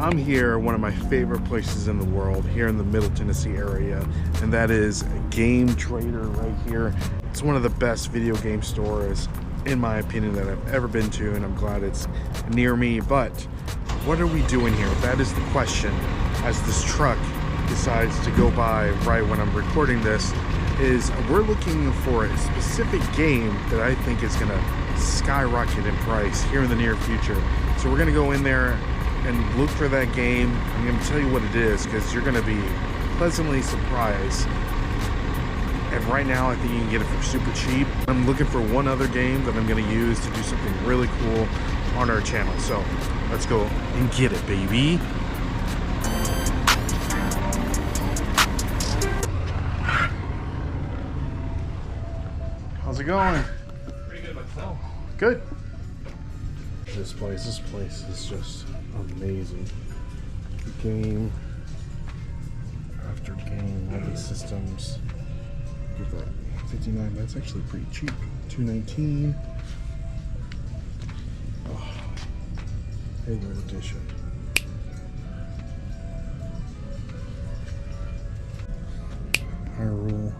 I'm here at one of my favorite places in the world, here in the Middle Tennessee area, and that is Game Trader right here. It's one of the best video game stores, in my opinion, that I've ever been to, and I'm glad it's near me. But what are we doing here? That is the question. As this truck decides to go by right when I'm recording this, is we're looking for a specific game that I think is gonna skyrocket in price here in the near future. So we're gonna go in there and look for that game. I'm gonna tell you what it is, because you're gonna be pleasantly surprised. And right now I think you can get it for super cheap. I'm looking for one other game that I'm gonna use to do something really cool on our channel. So let's go and get it, baby. How's it going? Pretty good myself. Good. This place is just amazing. Game after game, all these systems. Look at that, 59. That's actually pretty cheap. 219. Oh, Halo edition. Hyrule.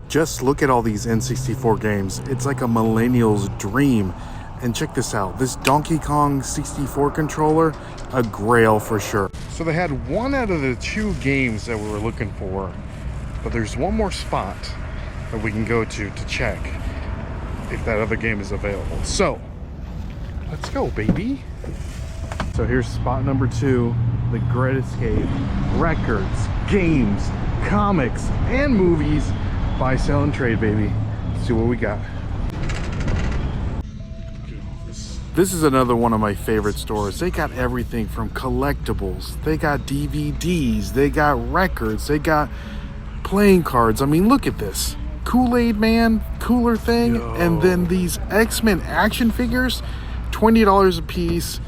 Just look at all these N64 games. It's like a millennial's dream. And check this out. This Donkey Kong 64 controller, a grail for sure. So they had one out of the two games that we were looking for, but there's one more spot that we can go to check if that other game is available. So let's go, baby. So here's spot number 2, the Great Escape. Records, games, comics, and movies. Buy, sell, and trade, baby. Let's see what we got. This is another one of my favorite stores. They got everything from collectibles. They got DVDs. They got records. They got playing cards. I mean, look at this. Kool-Aid Man, cooler thing. Yo. And then these X-Men action figures, $20 a piece.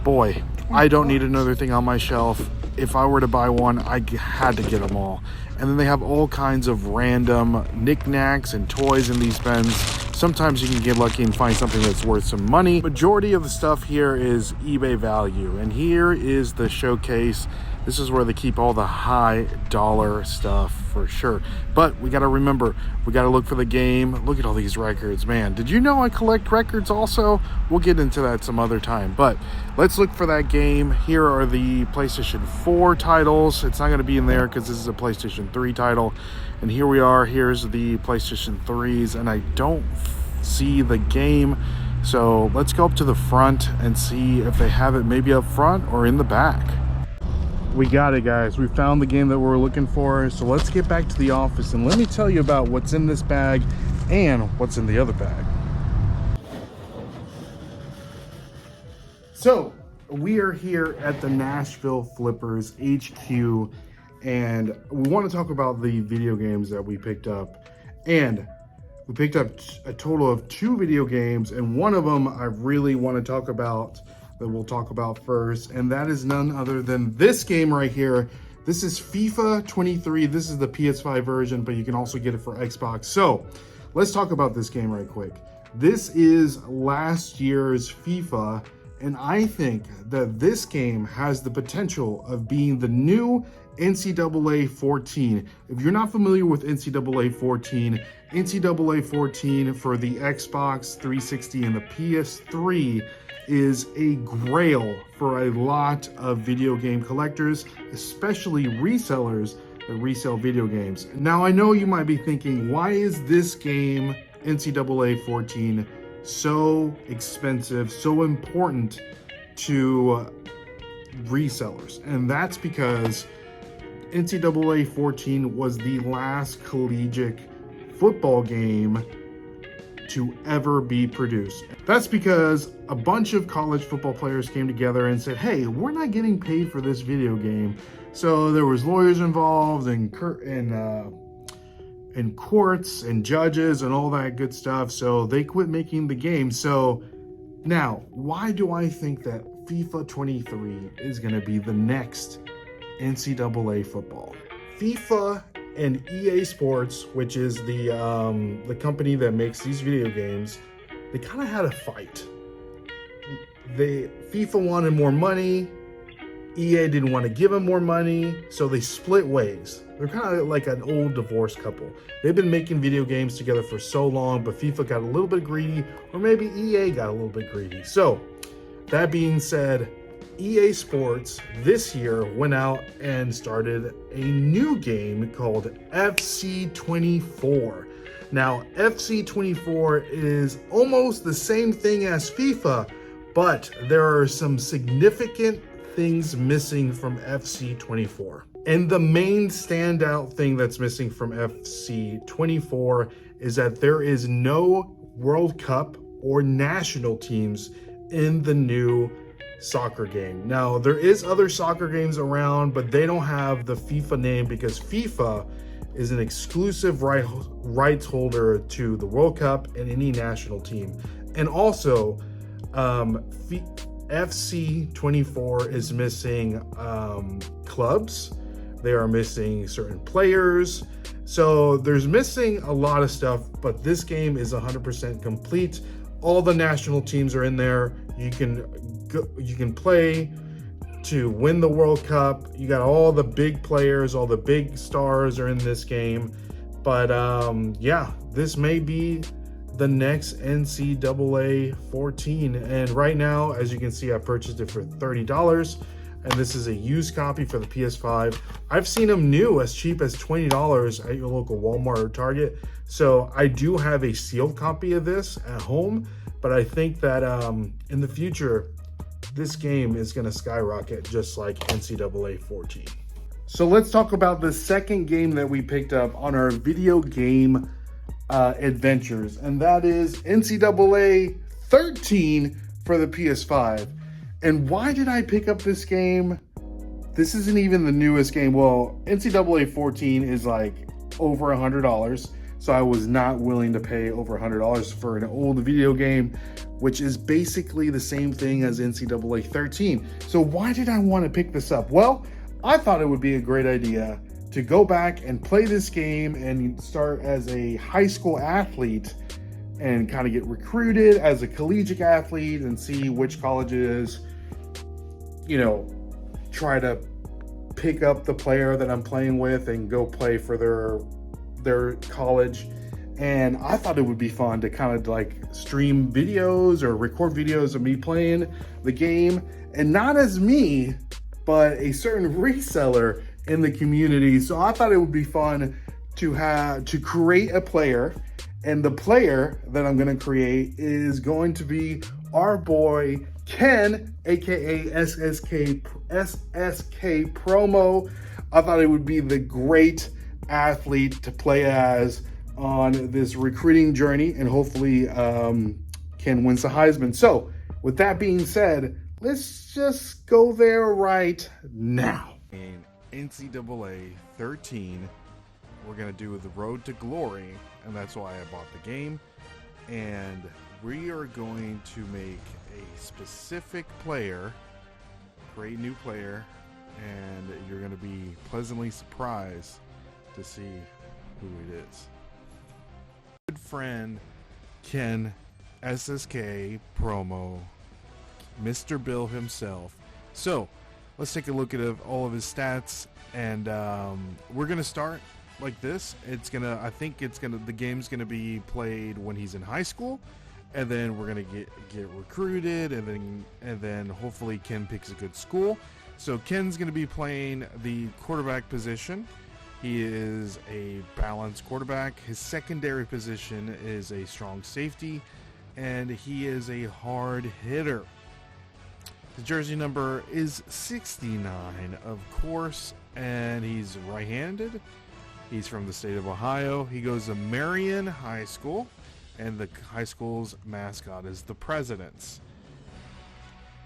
Boy, I don't need another thing on my shelf. If I were to buy one, I had to get them all. And then they have all kinds of random knickknacks and toys in these bins. Sometimes you can get lucky and find something that's worth some money. Majority of the stuff here is eBay value. And here is the showcase. This is where they keep all the high dollar stuff for sure. But we gotta remember, we gotta look for the game. Look at all these records, man. Did you know I collect records also? We'll get into that some other time. But let's look for that game. Here are the PlayStation 4 titles. It's not gonna be in there because this is a PlayStation 3 title. And here we are, here's the PlayStation 3s, and I don't see the game. So let's go up to the front and see if they have it maybe up front or in the back. We got it, guys. We found the game that we're looking for. So let's get back to the office and let me tell you about what's in this bag and what's in the other bag. So we are here at the Nashville Flippers HQ, and we want to talk about the video games that we picked up. And we picked up a total of 2 video games, and one of them I really want to talk about, that we'll talk about first, and that is none other than this game right here. This is FIFA 23. This is the PS5 version, but you can also get it for Xbox. So let's talk about this game right quick. This is last year's FIFA, and I think that this game has the potential of being the new NCAA 14. If you're not familiar with NCAA 14, NCAA 14 for the Xbox 360 and the PS3 is a grail for a lot of video game collectors, especially resellers that resell video games. Now, I know you might be thinking, why is this game, NCAA 14, so expensive, so important to resellers? And that's because NCAA 14 was the last collegiate football game to ever be produced. That's because a bunch of college football players came together and said, hey, we're not getting paid for this video game. So there was lawyers involved and courts and judges and all that good stuff. So they quit making the game. So now, why do I think that FIFA 23 is going to be the next NCAA football? FIFA and EA Sports, which is the company that makes these video games, they kind of had a fight. FIFA wanted more money. EA didn't want to give them more money, so they split ways. They're kind of like an old divorced couple. They've been making video games together for so long, but FIFA got a little bit greedy, or maybe EA got a little bit greedy. So, that being said, EA Sports this year went out and started a new game called FC24. Now, FC24 is almost the same thing as FIFA, but there are some significant things missing from FC24. And the main standout thing that's missing from FC24 is that there is no World Cup or national teams in the new soccer game. Now, there is other soccer games around, but they don't have the FIFA name because FIFA is an exclusive rights holder to the World Cup and any national team. And also, FC24 is missing clubs. They are missing certain players. So there's missing a lot of stuff, but this game is 100% complete. All the national teams are in there. You can play to win the World Cup. You got all the big players, all the big stars are in this game. But yeah, this may be the next NCAA 14. And right now, as you can see, I purchased it for $30. And this is a used copy for the PS5. I've seen them new as cheap as $20 at your local Walmart or Target. So I do have a sealed copy of this at home, but I think that in the future, this game is gonna skyrocket just like NCAA 14. So let's talk about the second game that we picked up on our video game adventures, and that is NCAA 13 for the PS5. And why did I pick up this game? This isn't even the newest game. Well, NCAA 14 is like over $100, so I was not willing to pay over $100 for an old video game, which is basically the same thing as NCAA 13. So why did I want to pick this up? Well, I thought it would be a great idea to go back and play this game and start as a high school athlete and kind of get recruited as a collegiate athlete and see which colleges, you know, try to pick up the player that I'm playing with and go play for their college. And I thought it would be fun to kind of like stream videos or record videos of me playing the game, and not as me, but a certain reseller in the community. So I thought it would be fun to create a player, and the player that I'm going to create is going to be our boy Ken, aka SSK Promo. I thought it would be the great athlete to play as on this recruiting journey, and hopefully Ken wins the Heisman. So with that being said, let's just go there right now. In NCAA 13, we're going to do the Road to Glory, and that's why I bought the game. And we are going to make a specific player, create a new player, and you're going to be pleasantly surprised to see who it is. Good friend Ken, SSK Promo, Mr. Bill himself. So let's take a look at all of his stats, and we're gonna start like this. The game's gonna be played when he's in high school, and then we're gonna get recruited, and then hopefully Ken picks a good school. So Ken's gonna be playing the quarterback position. He is a balanced quarterback. His secondary position is a strong safety, and he is a hard hitter. The jersey number is 69, of course, and he's right-handed. He's from the state of Ohio. He goes to Marion High School, and the high school's mascot is the Presidents.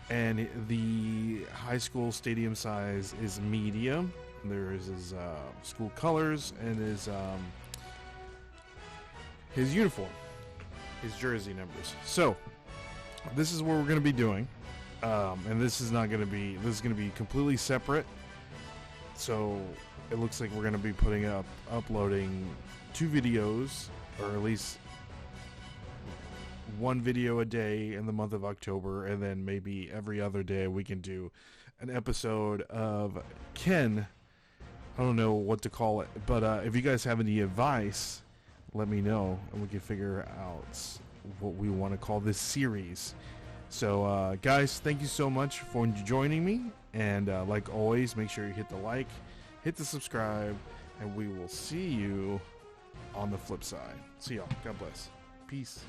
And the high school stadium size is medium. There's his school colors and his uniform, his jersey numbers. So this is what we're going to be doing, and this is going to be completely separate. So it looks like we're going to be uploading 2 videos, or at least one video a day in the month of October, and then maybe every other day we can do an episode of Ken. I don't know what to call it, but if you guys have any advice, let me know, and we can figure out what we want to call this series. So, guys, thank you so much for joining me, and like always, make sure you hit the like, hit the subscribe, and we will see you on the flip side. See y'all. God bless. Peace.